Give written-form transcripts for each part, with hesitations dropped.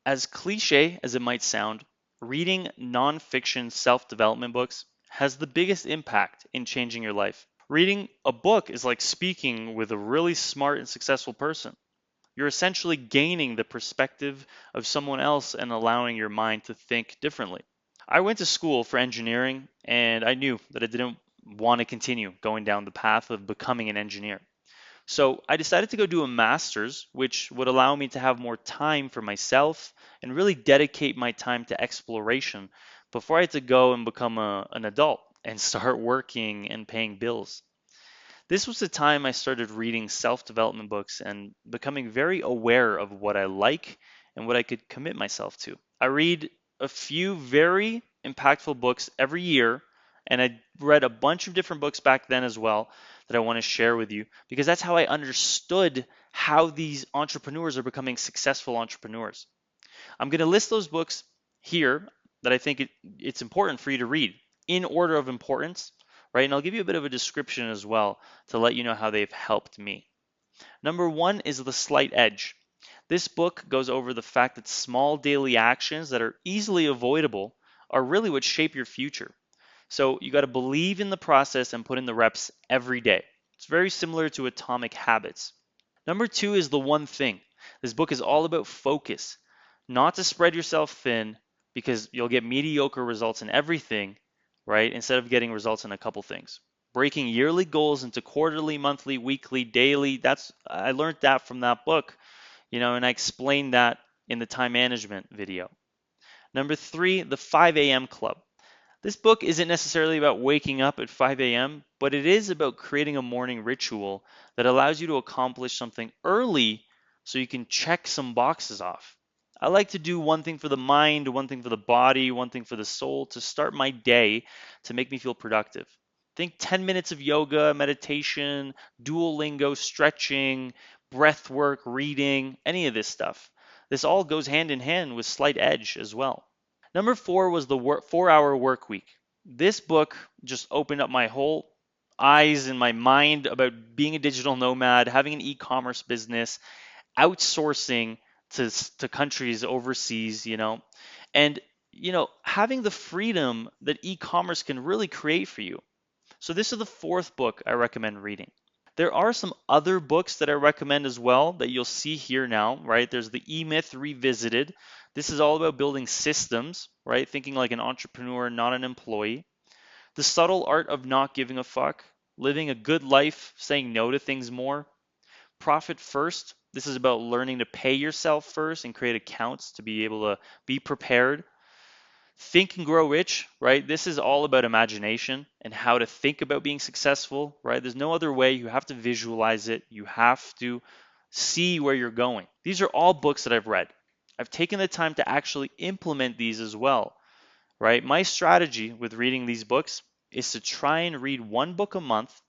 As cliche as it might sound, reading nonfiction self development books has the biggest impact in changing your life. Reading a book is like speaking with a really smart and successful person. You're essentially gaining the perspective of someone else and allowing your mind to think differently. I went to school for engineering and I knew that I didn't want to continue going down the path of becoming an engineer. So I decided to go do a master's, which would allow me to have more time for myself and really dedicate my time to exploration before I had to go and become an adult and start working and paying bills. This was the time I started reading self development books and becoming very aware of what I like and what I could commit myself to. I read a few very impactful books every year, and I read a bunch of different books back then as well that I want to share with you because that's how I understood how these entrepreneurs are becoming successful entrepreneurs. I'm going to list those books here that I think it's important for you to read in order of importance, right? And I'll give you a bit of a description as well to let you know how they've helped me. Number one is The Slight Edge. This book goes over the fact that small daily actions that are easily avoidable are really what shape your future. So you got to believe in the process and put in the reps every day. It's very similar to Atomic Habits. Number two is The One Thing. This book is all about focus, not to spread yourself thin because you'll get mediocre results in everything, right? Instead of getting results in a couple things. Breaking yearly goals into quarterly, monthly, weekly, daily. I learned that from that book, and I explained that in the time management video. Number three, The 5 a.m. Club. This book isn't necessarily about waking up at 5 a.m., but it is about creating a morning ritual that allows you to accomplish something early so you can check some boxes off. I like to do one thing for the mind, one thing for the body, one thing for the soul to start my day to make me feel productive. Think 10 minutes of yoga, meditation, Duolingo, stretching, breath work, reading, any of this stuff. This all goes hand in hand with Slight Edge as well. Number four was the 4 Hour Work Week. This book just opened up my whole eyes and my mind about being a digital nomad, having an e-commerce business, outsourcing to countries overseas, and having the freedom that e-commerce can really create for you. So this is the fourth book I recommend reading. There are some other books that I recommend as well that you'll see here now, right? There's the E-Myth Revisited. This is all about building systems, right? Thinking like an entrepreneur, not an employee. The Subtle Art of Not Giving a Fuck. Living a good life, saying no to things more. Profit First. This is about learning to pay yourself first and create accounts to be able to be prepared. Think and Grow Rich, right? This is all about imagination and how to think about being successful, right? There's no other way. You have to visualize it. You have to see where you're going. These are all books that I've read. I've taken the time to actually implement these as well, right? My strategy with reading these books is to try and read one book a month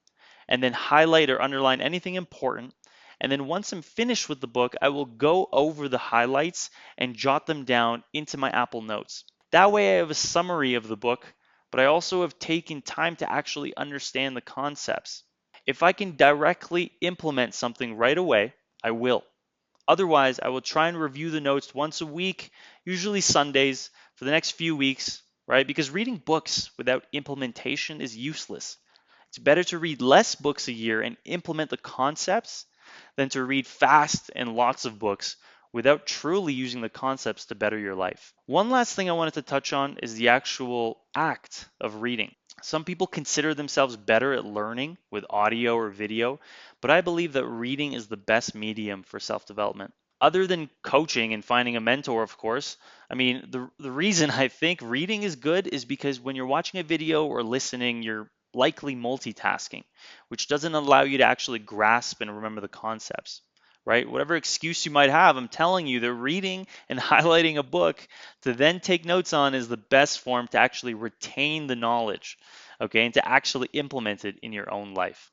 and then highlight or underline anything important. And then once I'm finished with the book, I will go over the highlights and jot them down into my Apple Notes. That way I have a summary of the book, but I also have taken time to actually understand the concepts. If I can directly implement something right away, I will. Otherwise, I will try and review the notes once a week, usually Sundays, for the next few weeks, right? Because reading books without implementation is useless. It's better to read less books a year and implement the concepts than to read fast and lots of books without truly using the concepts to better your life. One last thing I wanted to touch on is the actual act of reading. Some people consider themselves better at learning with audio or video, but I believe that reading is the best medium for self development. Other than coaching and finding a mentor, of course, I mean, the reason I think reading is good is because when you're watching a video or listening, you're likely multitasking, which doesn't allow you to actually grasp and remember the concepts, right? Whatever excuse you might have, I'm telling you that reading and highlighting a book to then take notes on is the best form to actually retain the knowledge, okay, and to actually implement it in your own life.